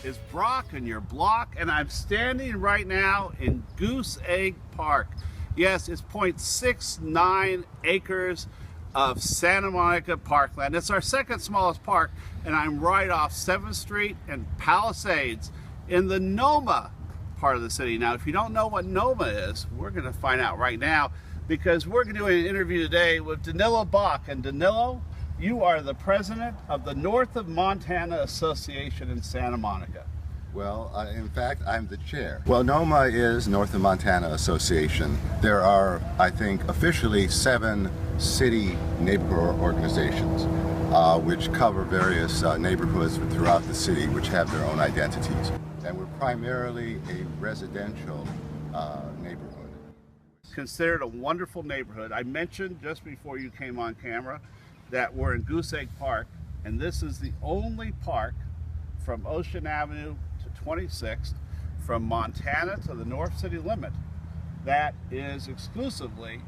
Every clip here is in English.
is Brock and your block, and I'm standing right now in Goose Egg Park. Yes, it's 0.69 acres of Santa Monica parkland. It's our second smallest park, and I'm right off 7th Street and Palisades in the Noma part of the city. Now, if you don't know what Noma is, we're going to find out right now, because we're going to do an interview today with Danilo Bach. And Danilo, you are the president of the North of Montana Association in Santa Monica. Well, in fact, I'm the chair. Well, Noma is North of Montana Association. There are, I think, officially 7 city neighborhood organizations, which cover various neighborhoods throughout the city, which have their own identities. And we're primarily a residential neighborhood. Considered a wonderful neighborhood. I mentioned just before you came on camera that we're in Goose Egg Park, and this is the only park from Ocean Avenue to 26th, from Montana to the North City limit, that is exclusively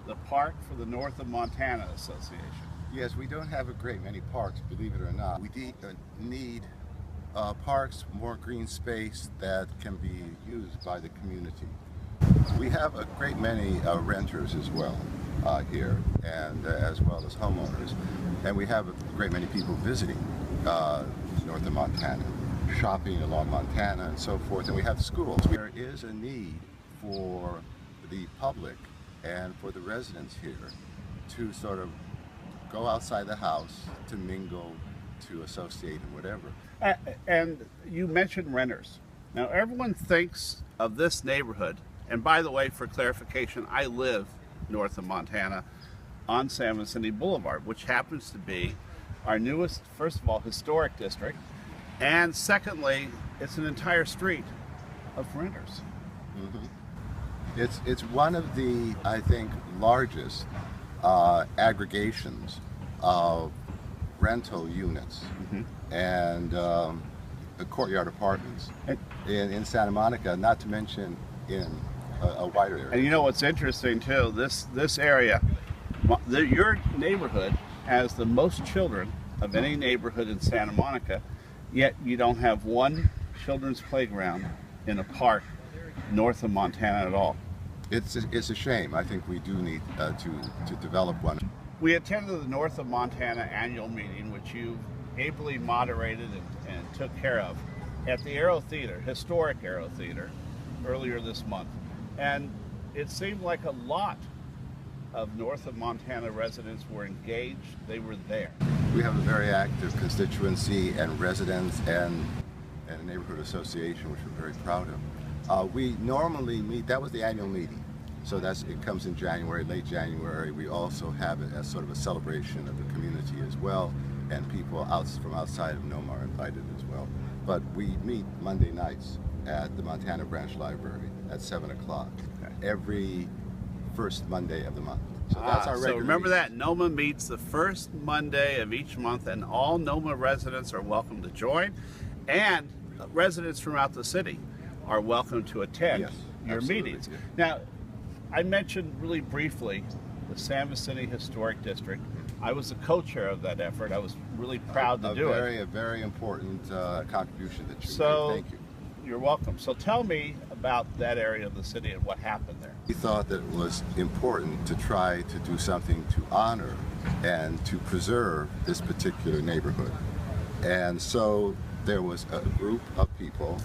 the park for the North of Montana Association. Yes, we don't have a great many parks, believe it or not. We need parks, more green space that can be used by the community. We have a great many renters as well here, and as well as homeowners. And we have a great many people visiting north of Montana, shopping along Montana and so forth. And we have schools. There is a need for the public and for the residents here to sort of go outside the house, to mingle, to associate and whatever. And you mentioned renters. Now, everyone thinks of this neighborhood, and by the way, for clarification, I live north of Montana on San Vicente Boulevard, which happens to be our newest, first of all, historic district, and secondly, it's an entire street of renters. Mm-hmm. It's one of the, I think, largest aggregations of rental units and the courtyard apartments in Santa Monica, not to mention in a wider area. And you know what's interesting too, this area, your neighborhood has the most children of any neighborhood in Santa Monica, yet you don't have one children's playground in a park north of Montana at all. It's a shame. I think we do need to develop one. We attended the North of Montana annual meeting, which you ably moderated and took care of at the Aero Theater, historic Aero Theater, earlier this month. And it seemed like a lot of North of Montana residents were engaged. They were there. We have a very active constituency and residents and a neighborhood association, which we're very proud of. We normally meet, that was the annual meeting. So it comes in January, late January. We also have it as sort of a celebration of the community as well, and people from outside of Noma are invited as well. But we meet Monday nights at the Montana Branch Library at 7 o'clock every first Monday of the month. So that's our regular So remember meeting. that, Noma meets the first Monday of each month, and all Noma residents are welcome to join, and residents throughout the city are welcome to attend your meetings. Yeah. Now, I mentioned really briefly the San Vicente Historic District. I was the co-chair of that effort. I was really proud to do it. A very important contribution that you made. Thank you. You're welcome. So tell me about that area of the city and what happened there. We thought that it was important to try to do something to honor and to preserve this particular neighborhood. And so there was a group of people,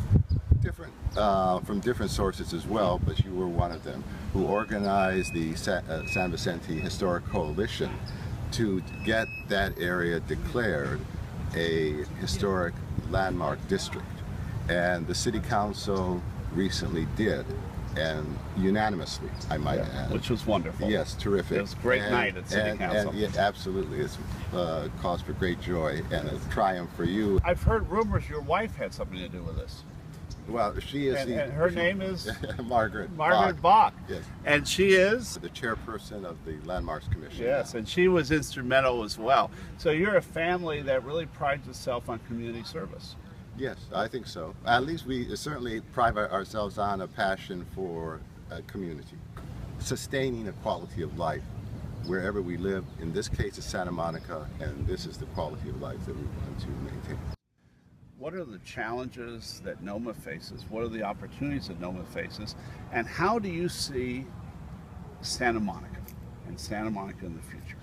from different sources as well, but you were one of them, who organized the San Vicente Historic Coalition to get that area declared a historic landmark district. And the city council recently did, and unanimously, I might add. Which was wonderful. Yes, terrific. It was a great night at City Council. And absolutely, it's cause for great joy and a triumph for you. I've heard rumors your wife had something to do with this. Well, she is and her name is? Margaret Bach. Yes. And she is? The chairperson of the Landmarks Commission. Yes, and she was instrumental as well. So you're a family that really prides itself on community service. Yes, I think so. At least we certainly pride ourselves on a passion for community. Sustaining a quality of life wherever we live. In this case, it's Santa Monica, and this is the quality of life that we want to maintain. what are the challenges that Noma faces? What are the opportunities that Noma faces? And how do you see Santa Monica and Santa Monica in the future?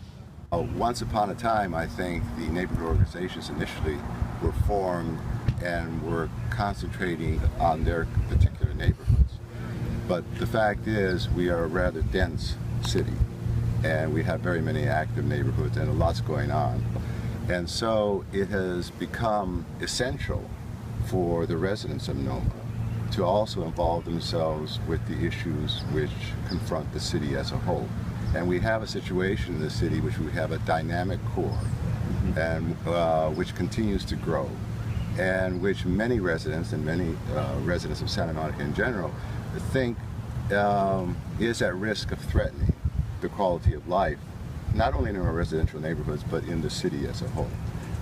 Once upon a time, I think the neighborhood organizations initially were formed and were concentrating on their particular neighborhoods. But the fact is, we are a rather dense city, and we have very many active neighborhoods and a lot's going on. And so it has become essential for the residents of Noma to also involve themselves with the issues which confront the city as a whole. And we have a situation in the city which we have a dynamic core, and which continues to grow, and which many residents and many residents of Santa Monica in general think is at risk of threatening the quality of life, not only in our residential neighborhoods, but in the city as a whole.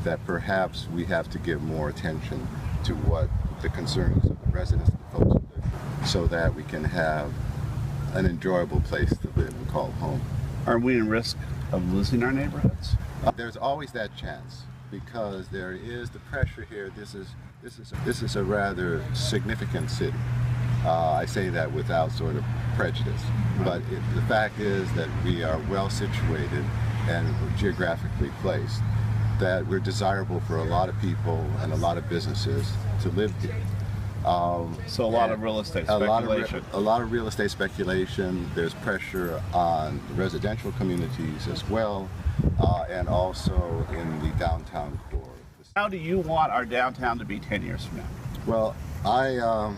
That perhaps we have to give more attention to what the concerns of the residents and the folks who live, so that we can have an enjoyable place to live and call home. Are we in risk of losing our neighborhoods? There's always that chance, because there is the pressure here. This is a rather significant city. I say that without sort of prejudice, but the fact is that we are well situated and geographically placed, that we're desirable for a lot of people and a lot of businesses to live here. So a lot of real estate speculation. A lot of real estate speculation. There's pressure on the residential communities as well, and also in the downtown core. How do you want our downtown to be 10 years from now? Well, I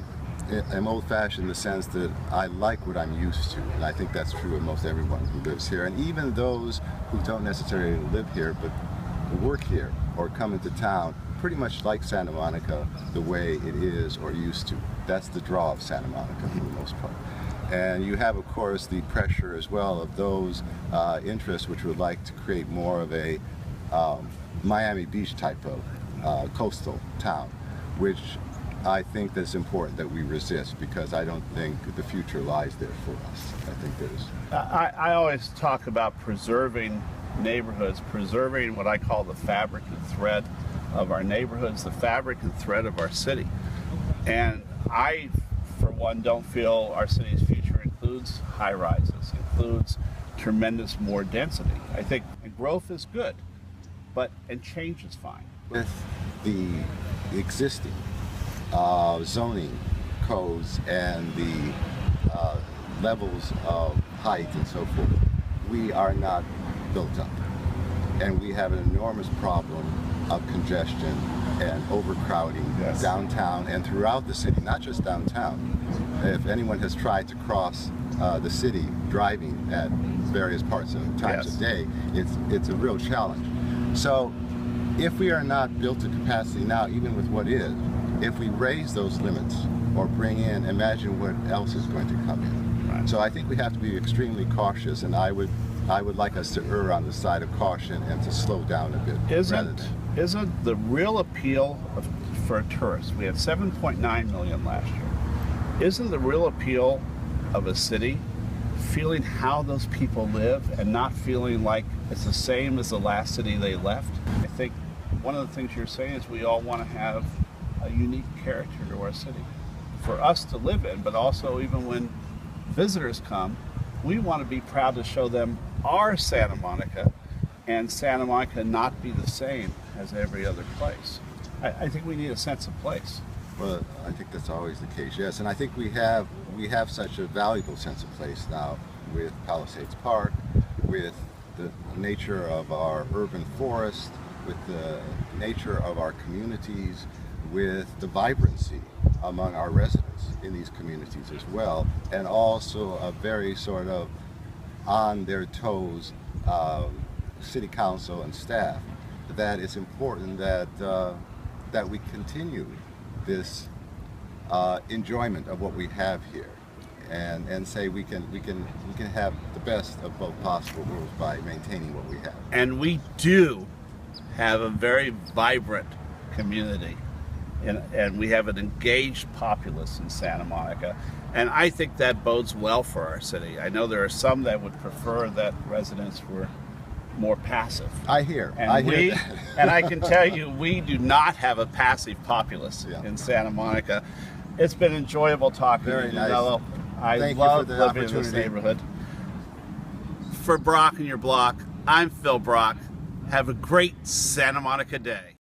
am old-fashioned in the sense that I like what I'm used to, and I think that's true of most everyone who lives here, and even those who don't necessarily live here but work here or come into town pretty much like Santa Monica the way it is or used to. That's the draw of Santa Monica for the most part. And you have, of course, the pressure as well of those interests which would like to create more of a Miami Beach type of coastal town, which I think that's important that we resist, because I don't think the future lies there for us. I think there's... I always talk about preserving neighborhoods, preserving what I call the fabric and thread of our neighborhoods, the fabric and thread of our city. And I, for one, don't feel our city's future includes high-rises, includes tremendous more density. I think growth is good, and change is fine. With the existing zoning codes and the levels of height and so forth, we are not built up. And we have an enormous problem of congestion and overcrowding downtown and throughout the city, not just downtown. If anyone has tried to cross the city driving at various parts of times of day, it's a real challenge. So if we are not built to capacity now, even with what is, if we raise those limits or bring in, imagine what else is going to come in. Right. So I think we have to be extremely cautious, and I would like us to err on the side of caution and to slow down a bit. Isn't the real appeal for tourists, we had 7.9 million last year, isn't the real appeal of a city feeling how those people live and not feeling like it's the same as the last city they left? I think one of the things you're saying is we all want to have a unique character to our city for us to live in, but also even when visitors come, we want to be proud to show them our Santa Monica, and Santa Monica not be the same as every other place. I think we need a sense of place. Well, I think that's always the case, yes. And I think we have such a valuable sense of place now with Palisades Park, with the nature of our urban forest, with the nature of our communities, with the vibrancy among our residents in these communities as well, and also a very sort of on their toes city council and staff, that it's important that we continue this enjoyment of what we have here, and say we can have the best of both possible worlds by maintaining what we have. And we do have a very vibrant community, and we have an engaged populace in Santa Monica, and I think that bodes well for our city. I know there are some that would prefer that residents were more passive. I hear. And I hear that. and I can tell you, we do not have a passive populace Yeah. in Santa Monica. It's been enjoyable talking Very to you, nice. Danilo. I Thank you for love the living in this opportunity. neighborhood. For Brock and Your Block, I'm Phil Brock. Have a great Santa Monica day.